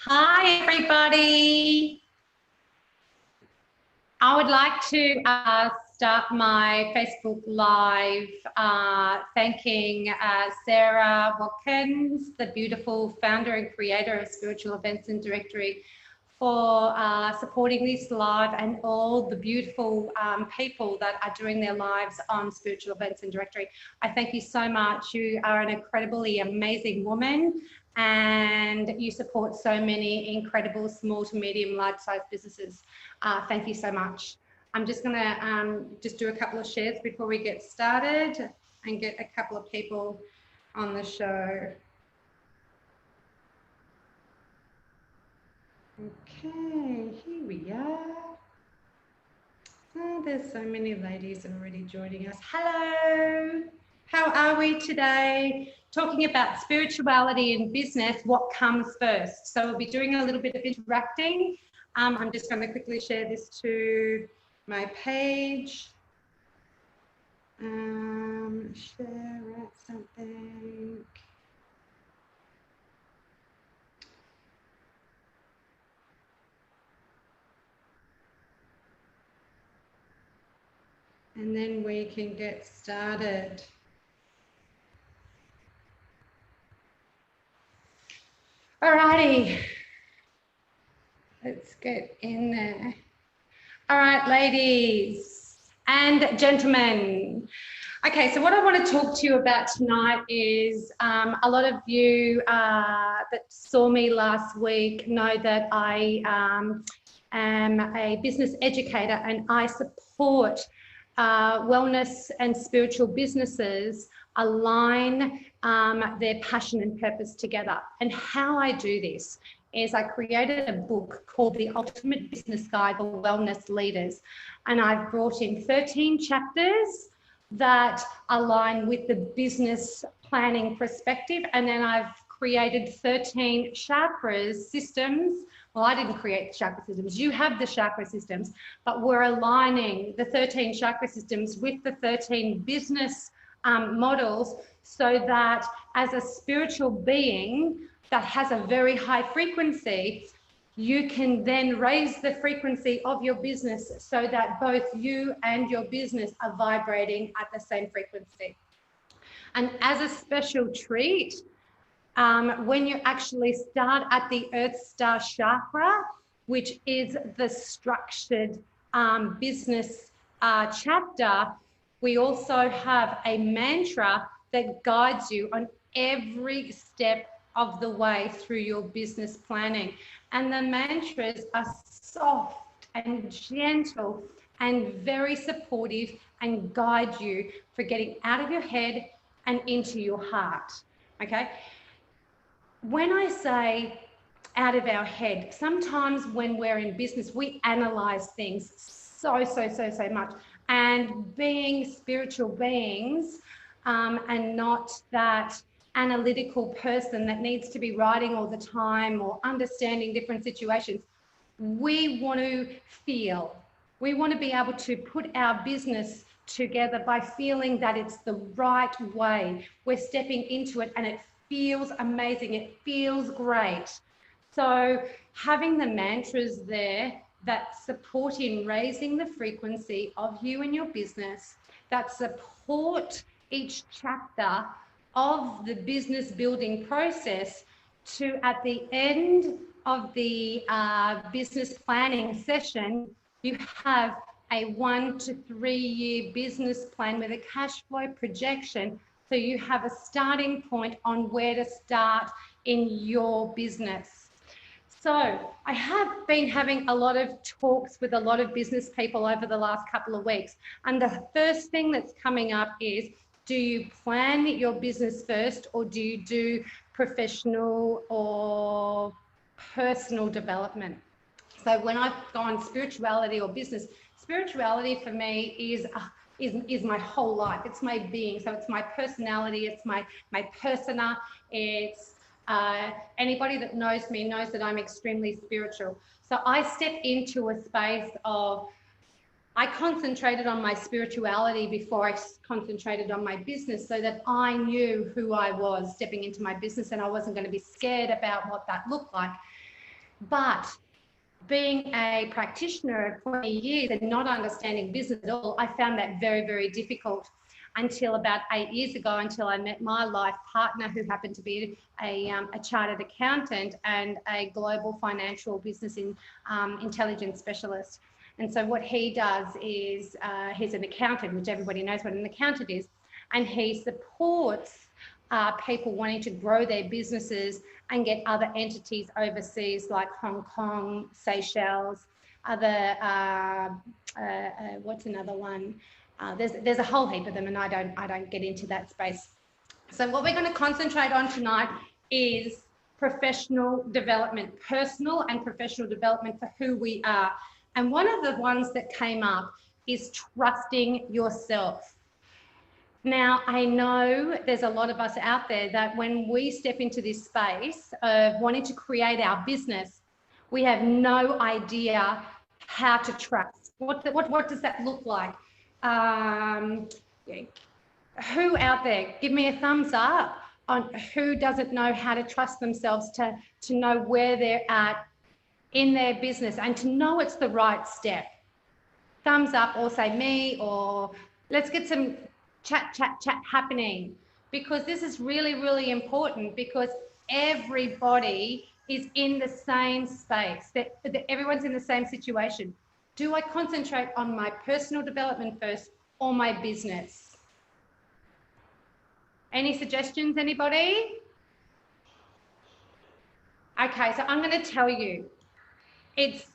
Hi, everybody. I would like to start my Facebook Live thanking Sarah Watkins, the beautiful founder and creator of Spiritual Events and Directory, for supporting this live, and all the beautiful people that are doing their lives on Spiritual Events and Directory. I thank you so much. You are an incredibly amazing woman, and you support so many incredible small to medium large-sized businesses. Thank you so much. I'm just going to just do a couple of shares before we get started and get a couple of people on the show. Okay, here we are. Oh, there's so many ladies already joining us. Hello, how are we today? Talking about spirituality in business, what comes first? So we'll be doing a little bit of interacting. I'm just going to quickly share this to my page. Share something. And then we can get started. Alrighty, let's get in there. All right, ladies and gentlemen. Okay, so what I want to talk to you about tonight is a lot of you that saw me last week know that I am a business educator, and I support wellness and spiritual businesses align their passion and purpose together. And how I do this is I created a book called The Ultimate Business Guide for Wellness Leaders. And I've brought in 13 chapters that align with the business planning perspective. And then I've created 13 chakras systems. Well, I didn't create the chakra systems. You have the chakra systems, but we're aligning the 13 chakra systems with the 13 business models, so that as a spiritual being that has a very high frequency, you can then raise the frequency of your business so that both you and your business are vibrating at the same frequency. And as a special treat, when you actually start at the Earth Star chakra, which is the structured business chapter, we also have a mantra that guides you on every step of the way through your business planning. And the mantras are soft and gentle and very supportive, and guide you for getting out of your head and into your heart. Okay? When I say out of our head, sometimes when we're in business, we analyze things so much. And being spiritual beings and not that analytical person that needs to be writing all the time or understanding different situations, we want to feel. We want to be able to put our business together by feeling that it's the right way. We're stepping into it and it feels amazing. It feels great. So having the mantras there that support in raising the frequency of you and your business, that support each chapter of the business building process, to at the end of the business planning session, you have a 1 to 3 year business plan with a cash flow projection. So you have a starting point on where to start in your business. So I have been having a lot of talks with a lot of business people over the last couple of weeks. And the first thing that's coming up is, do you plan your business first, or do you do professional or personal development? So when I've gone spirituality or business, spirituality for me is my whole life. It's my being. So it's my personality. It's my persona. It's anybody that knows me knows that I'm extremely spiritual. So I step into a space of, I concentrated on my spirituality before I concentrated on my business, so that I knew who I was stepping into my business, and I wasn't going to be scared about what that looked like. But being a practitioner for 20 years and not understanding business at all, I found that very, very difficult until about 8 years ago, until I met my life partner, who happened to be a chartered accountant and a global financial business intelligence specialist. And so what he does is he's an accountant, which everybody knows what an accountant is, and he supports people wanting to grow their businesses and get other entities overseas like Hong Kong, Seychelles, other, what's another one? There's a whole heap of them, and I don't get into that space. So what we're going to concentrate on tonight is professional development, personal and professional development for who we are. And one of the ones that came up is trusting yourself. Now, I know there's a lot of us out there that when we step into this space of wanting to create our business, we have no idea how to trust. What does that look like? Who out there, give me a thumbs up on who doesn't know how to trust themselves to know where they're at in their business and to know it's the right step. Thumbs up, or say me, or let's get some chat happening, because this is really, really important, because everybody is in the same space, that everyone's in the same situation. Do I concentrate on my personal development first or my business? Any suggestions, anybody? Okay, so I'm going to tell you, it's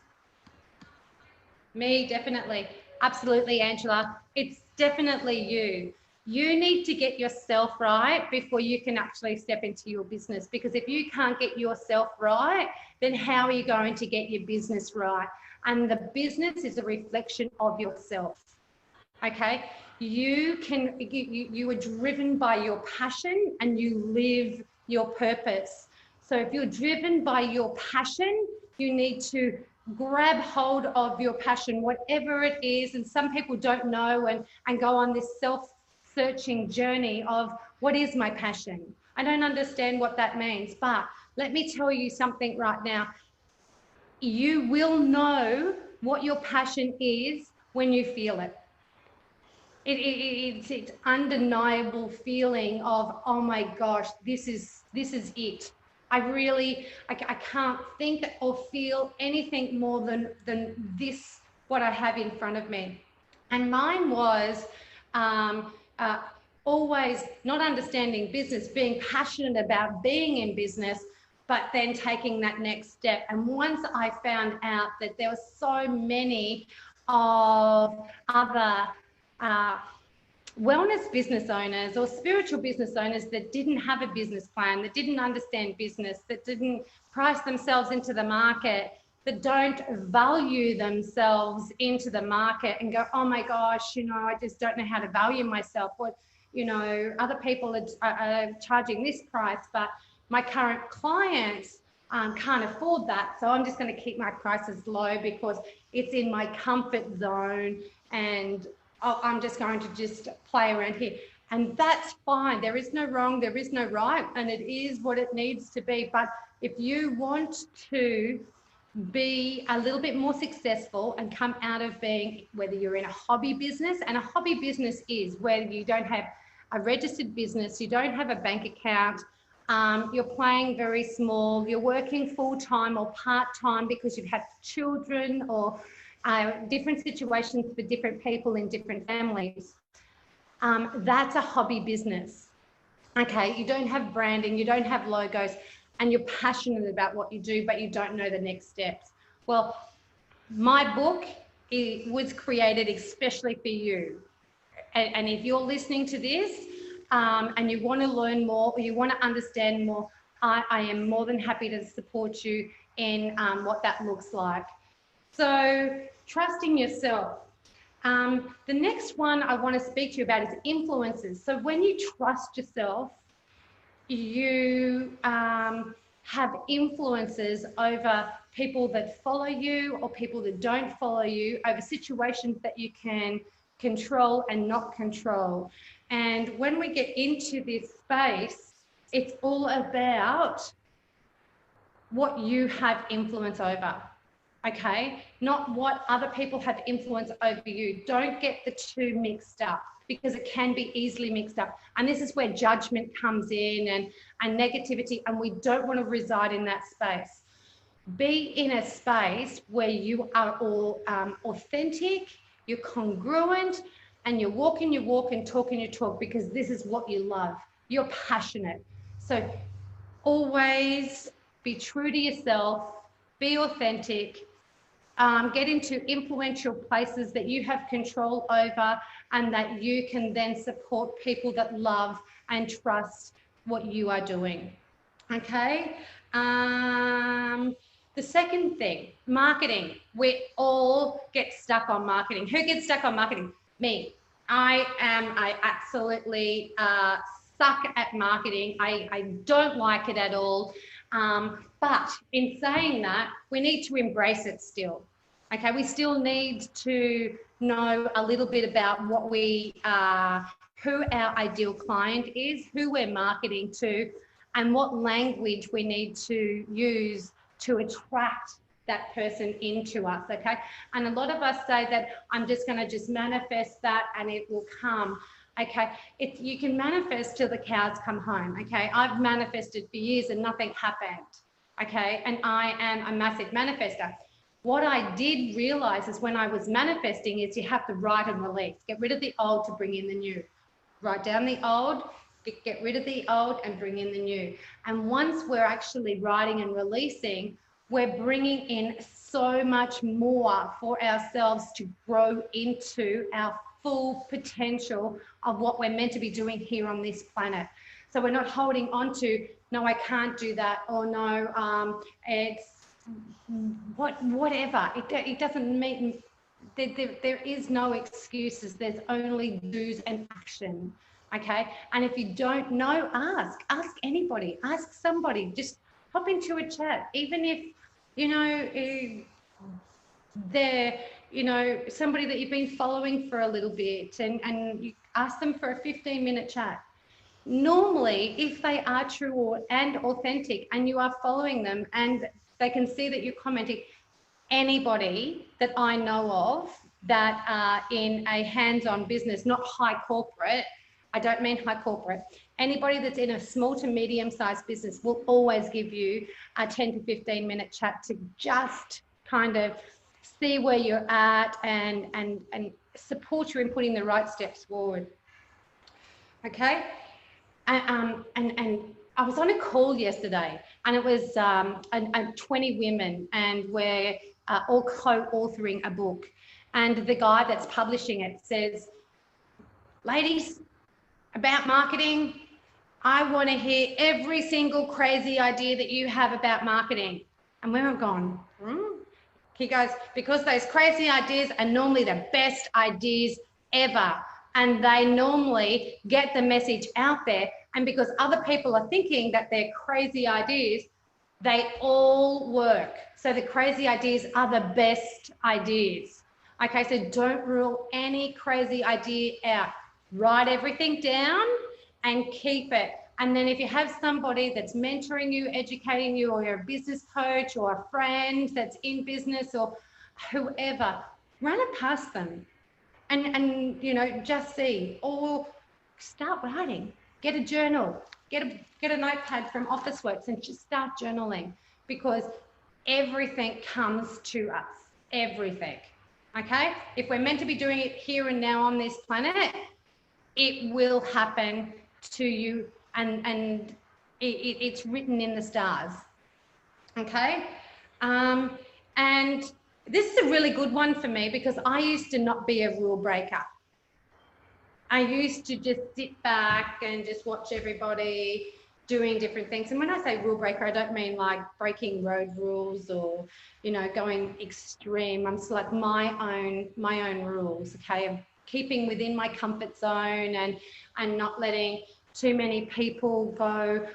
me, definitely. Absolutely, Angela. It's definitely you. You need to get yourself right before you can actually step into your business, because if you can't get yourself right, then how are you going to get your business right? And the business is a reflection of yourself. Okay, you are driven by your passion and you live your purpose. So if you're driven by your passion, you need to grab hold of your passion, whatever it is. And some people don't know and go on this self-searching journey of, what is my passion? I don't understand what that means, but let me tell you something right now. You will know what your passion is when you feel it. It's undeniable feeling of, oh my gosh, this is it. I can't think or feel anything more than this, what I have in front of me. And mine was always not understanding business, being passionate about being in business, but then taking that next step. And once I found out that there were so many of other wellness business owners or spiritual business owners that didn't have a business plan, that didn't understand business, that didn't price themselves into the market, that don't value themselves into the market and go, oh my gosh, I just don't know how to value myself. What, other people are charging this price, but my current clients can't afford that. So I'm just going to keep my prices low because it's in my comfort zone, and I'm just going to just play around here. And that's fine. There is no wrong, there is no right, and it is what it needs to be. But if you want to be a little bit more successful and come out of being, whether you're in a hobby business, and a hobby business is where you don't have a registered business, you don't have a bank account, you're playing very small, you're working full-time or part-time because you've had children or different situations for different people in different families. That's a hobby business. Okay, you don't have branding, you don't have logos, and you're passionate about what you do, but you don't know the next steps. Well, my book was created especially for you. And if you're listening to this and you want to learn more or you want to understand more, I am more than happy to support you in what that looks like. So trusting yourself. The next one I want to speak to you about is influences. So when you trust yourself, you have influences over people that follow you or people that don't follow you, over situations that you can control and not control. And when we get into this space, it's all about what you have influence over, okay? Not what other people have influence over you. Don't get the two mixed up, because it can be easily mixed up. And this is where judgment comes in, and negativity, and we don't want to reside in that space. Be in a space where you are all authentic, you're congruent, and you're walking your walk and talking your talk, because this is what you love. You're passionate. So always be true to yourself, be authentic, get into influential places that you have control over, and that you can then support people that love and trust what you are doing. Okay. The second thing, marketing. We all get stuck on marketing. Who gets stuck on marketing? Me. I absolutely suck at marketing. I don't like it at all. But in saying that, we need to embrace it still. Okay, we still need to know a little bit about what we are, who our ideal client is, who we're marketing to, and what language we need to use to attract that person into us, okay? And a lot of us say that I'm just going to just manifest that and it will come, okay? You can manifest till the cows come home, okay? I've manifested for years and nothing happened, okay? And I am a massive manifester. What I did realize is when I was manifesting is you have to write and release. Get rid of the old to bring in the new. Write down the old, get rid of the old and bring in the new. And once we're actually writing and releasing, we're bringing in so much more for ourselves to grow into our full potential of what we're meant to be doing here on this planet. So we're not holding on to, no, I can't do that, or no, it's whatever. It doesn't mean, there is no excuses. There's only do's and action. Okay. And if you don't know, ask anybody, ask somebody, just hop into a chat. Even if, you know, they're, you know, somebody that you've been following for a little bit, and you ask them for a 15-minute chat. Normally, if they are true and authentic and you are following them and they can see that you're commenting, anybody that I know of that are in a hands-on business, not high corporate, I don't mean high corporate, anybody that's in a small to medium-sized business will always give you a 10 to 15-minute chat to just kind of see where you're at and support you in putting the right steps forward. Okay? And I was on a call yesterday, and it was 20 women, and we're all co-authoring a book. And the guy that's publishing it says, ladies, about marketing, I want to hear every single crazy idea that you have about marketing. And we're gone. He goes, because those crazy ideas are normally the best ideas ever. And they normally get the message out there. And because other people are thinking that they're crazy ideas, they all work. So the crazy ideas are the best ideas. Okay, so don't rule any crazy idea out. Write everything down and keep it. And then if you have somebody that's mentoring you, educating you, or you're a business coach or a friend that's in business or whoever, run it past them. And you know, just see, or start writing. Get a journal, get a notepad from Officeworks and just start journaling, because everything comes to us, everything. Okay? If we're meant to be doing it here and now on this planet, it will happen to you, and it's written in the stars. Okay? And this is a really good one for me, because I used to not be a rule breaker. I used to just sit back and just watch everybody doing different things. And when I say rule breaker, I don't mean like breaking road rules or, you know, going extreme. I'm just like my own rules, okay, of keeping within my comfort zone and not letting too many people go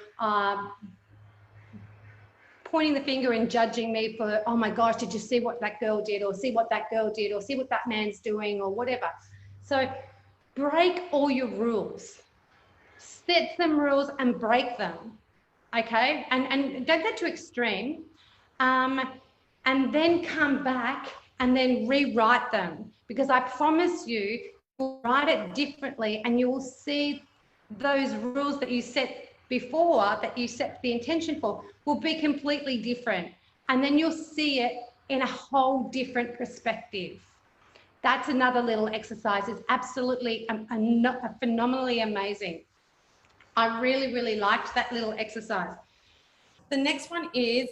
pointing the finger and judging me for, oh my gosh, did you see what that girl did, or see what that girl did, or see what that man's doing, or whatever. So break all your rules. Set some rules and break them. okay? And don't go too extreme. And then come back and then rewrite them, because I promise you, you'll write it differently and you will see those rules that you set before, that you set the intention for, will be completely different. And then you'll see it in a whole different perspective. That's another little exercise. It's absolutely phenomenally amazing. I really, really liked that little exercise. The next one is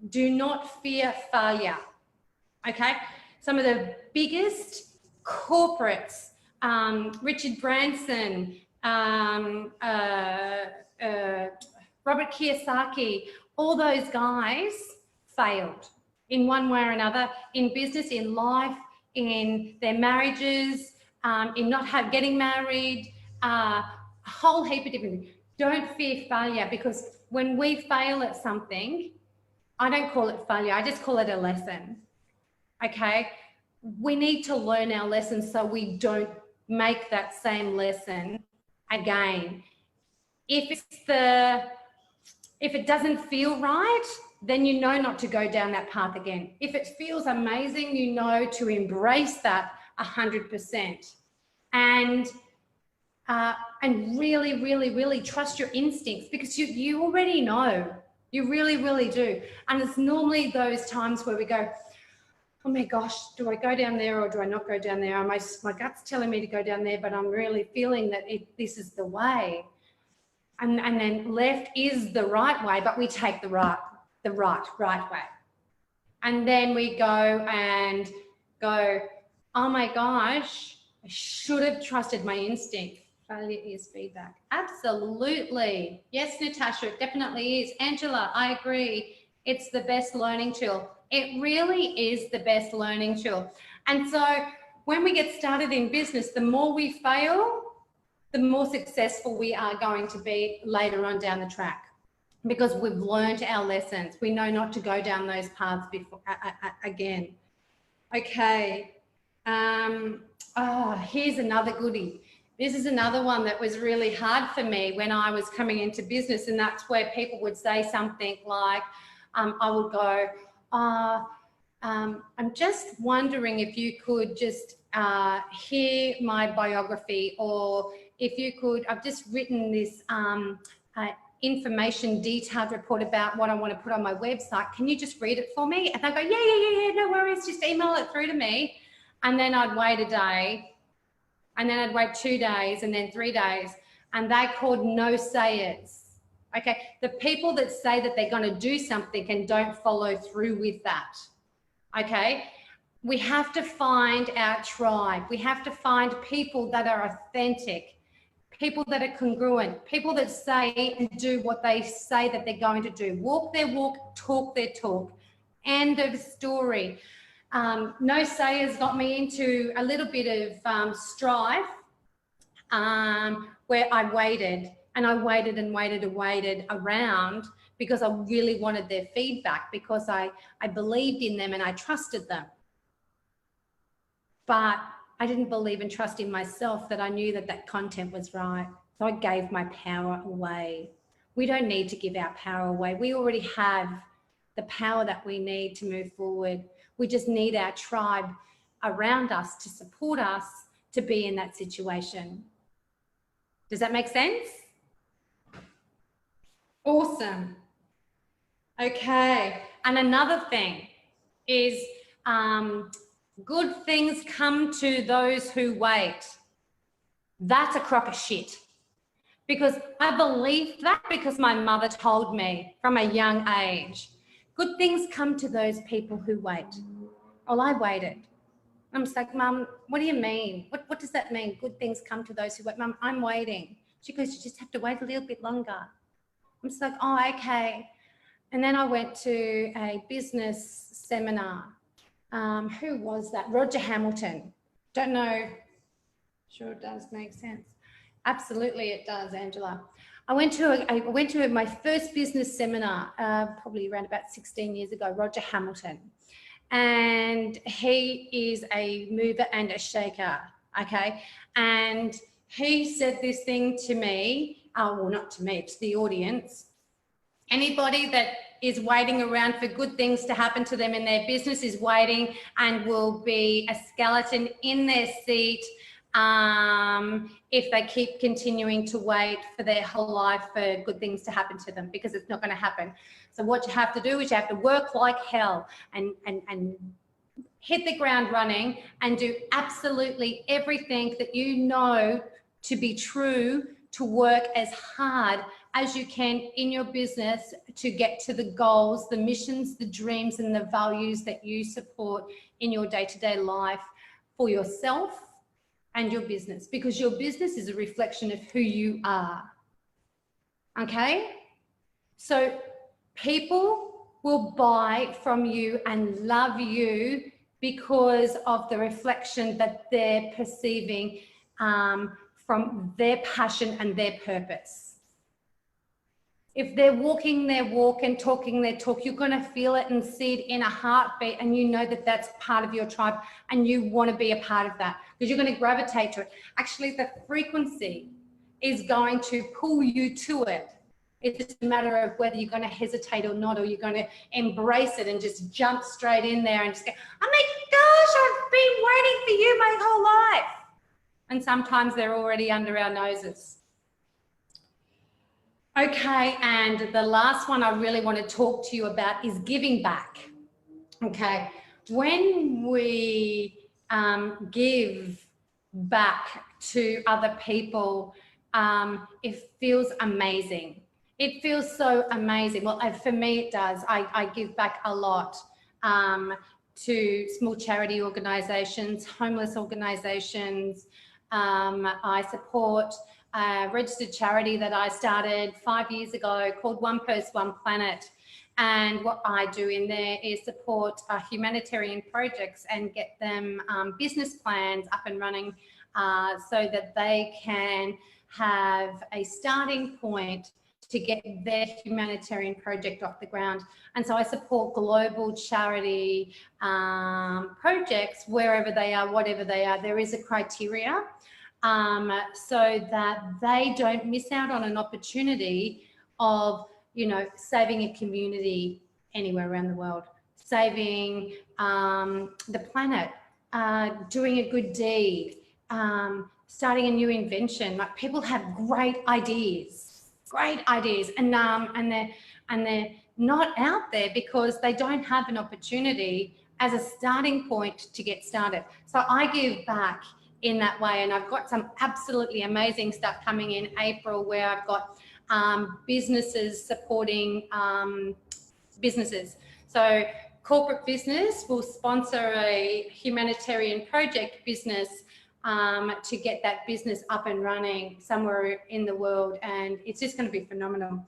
do not fear failure. Okay, some of the biggest corporates, Richard Branson, Robert Kiyosaki, all those guys failed in one way or another, in business, in life, in their marriages, in not getting married, a whole heap of different things. Don't fear failure, because when we fail at something, I don't call it failure, I just call it a lesson. Okay, we need to learn our lessons so we don't make that same lesson again. If it doesn't feel right, then you know not to go down that path again. If it feels amazing, you know to embrace that 100%. And really, really, really trust your instincts, because you already know. You really, really do. And it's normally those times where we go, oh my gosh, do I go down there or do I not go down there? My gut's telling me to go down there, but I'm really feeling that this is the way. And then left is the right way, but we take the right way. And then we go and go, oh my gosh, I should have trusted my instinct. Failure is feedback. Absolutely. Yes, Natasha, it definitely is. Angela, I agree. It's the best learning tool. It really is the best learning tool. And so when we get started in business, the more we fail, the more successful we are going to be later on down the track, because we've learned our lessons. We know not to go down those paths before again. Okay. Here's another goodie. This is another one that was really hard for me when I was coming into business, and that's where people would say something like, I would go, I'm just wondering if you could just hear my biography, or if you could, I've just written this information detailed report about what I want to put on my website. Can you just read it for me? And I go, yeah, no worries, just email it through to me. And then I'd wait a day, and then I'd wait 2 days, and then 3 days, and they called no sayers. Okay, the people that say that they're going to do something and don't follow through with that. Okay, we have to find our tribe. We have to find people that are authentic, people that are congruent, people that say and do what they say that they're going to do. Walk their walk, talk their talk. End of story. No sayers got me into a little bit of strife, where I waited and I waited and waited and waited around, because I really wanted their feedback, because I believed in them and I trusted them. But I didn't believe and trust in myself that I knew that that content was right. So I gave my power away. We don't need to give our power away. We already have the power that we need to move forward. We just need our tribe around us to support us to be in that situation. Does that make sense? Awesome. Okay. And another thing is, good things come to those who wait. That's a crock of shit. Because I believed that, because my mother told me from a young age. Good things come to those people who wait. Well, I waited. I'm just like, Mum, what do you mean? What does that mean? Good things come to those who wait. Mum, I'm waiting. She goes, you just have to wait a little bit longer. I'm just like, oh, okay. And then I went to a business seminar. Who was that? Roger Hamilton. Don't know. Sure, it does make sense. Absolutely, it does, Angela. I went to my first business seminar, probably around about 16 years ago, Roger Hamilton. And he is a mover and a shaker, okay? And he said this thing to me, well, not to me, to the audience. Anybody that is waiting around for good things to happen to them in their business is waiting and will be a skeleton in their seat if they keep continuing to wait for their whole life for good things to happen to them, because it's not going to happen. So what you have to do is you have to work like hell and hit the ground running and do absolutely everything that you know to be true, to work as hard as you can in your business to get to the goals, the missions, the dreams, and the values that you support in your day-to-day life for yourself and your business, because your business is a reflection of who you are. Okay? So people will buy from you and love you because of the reflection that they're perceiving from their passion and their purpose. If they're walking their walk and talking their talk, you're going to feel it and see it in a heartbeat, and you know that that's part of your tribe and you want to be a part of that because you're going to gravitate to it. Actually, the frequency is going to pull you to it. It's just a matter of whether you're going to hesitate or not, or you're going to embrace it and just jump straight in there and just go, oh my gosh, I've been waiting for you my whole life. And sometimes they're already under our noses. Okay, and the last one I really want to talk to you about is giving back. Okay, when we give back to other people, it feels amazing. It feels so amazing. Well, for me it does. I give back a lot to small charity organisations, homeless organisations. I support a registered charity that I started 5 years ago called One Purse, One Planet. And what I do in there is support humanitarian projects and get them business plans up and running so that they can have a starting point to get their humanitarian project off the ground. And so I support global charity projects wherever they are, whatever they are. There is a criteria so that they don't miss out on an opportunity of, you know, saving a community anywhere around the world, saving the planet, doing a good deed, starting a new invention. Like, people have great ideas, and they're not out there because they don't have an opportunity as a starting point to get started. So I give back in that way, and I've got some absolutely amazing stuff coming in April where I've got businesses supporting businesses. So corporate business will sponsor a humanitarian project business to get that business up and running somewhere in the world, and it's just going to be phenomenal.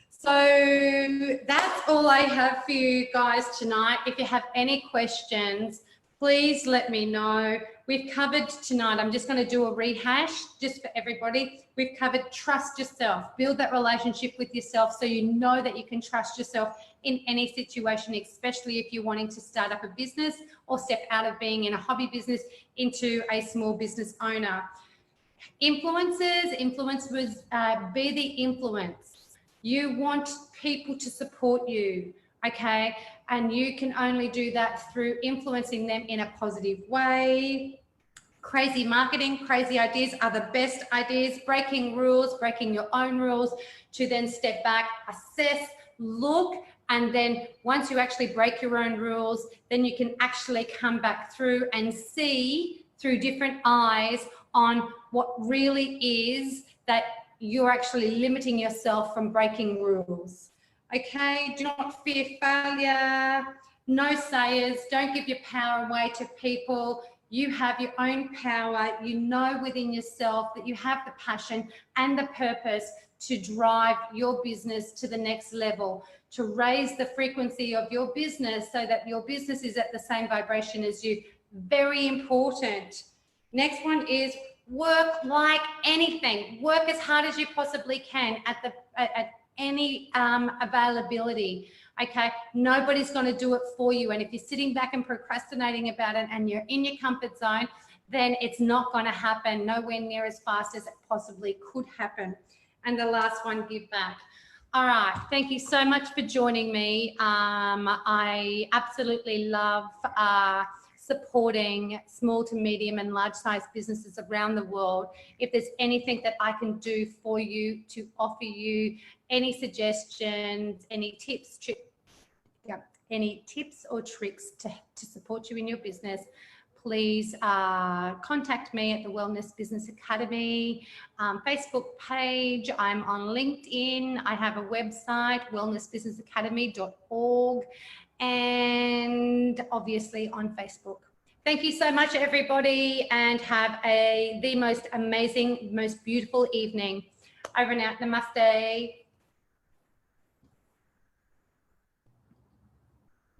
So that's all I have for you guys tonight. If you have any questions, please let me know. We've covered tonight, I'm just going to do a rehash just for everybody. We've covered trust yourself, build that relationship with yourself so you know that you can trust yourself in any situation, especially if you're wanting to start up a business or step out of being in a hobby business into a small business owner. Influencers, be the influence. You want people to support you, okay? And you can only do that through influencing them in a positive way. Crazy marketing, crazy ideas are the best ideas. Breaking rules, breaking your own rules, to then step back, assess, look, and then once you actually break your own rules, then you can actually come back through and see through different eyes on what really is that you're actually limiting yourself from breaking rules. Okay, do not fear failure, no sayers, don't give your power away to people. You have your own power. You know within yourself that you have the passion and the purpose to drive your business to the next level, to raise the frequency of your business so that your business is at the same vibration as you. Very important. Next one is work like anything. Work as hard as you possibly can at any availability. Okay, nobody's going to do it for you, and if you're sitting back and procrastinating about it and you're in your comfort zone, then it's not going to happen nowhere near as fast as it possibly could happen. And the last one, give back. All right, thank you so much for joining me. I absolutely love supporting small to medium and large size businesses around the world. If there's anything that I can do for you, to offer you any suggestions, any tips, any tips or tricks to support you in your business, please contact me at the Wellness Business Academy Facebook page. I'm on LinkedIn. I have a website, wellnessbusinessacademy.org, and obviously on Facebook. Thank you so much, everybody, and have the most amazing, most beautiful evening. Over and out. Namaste.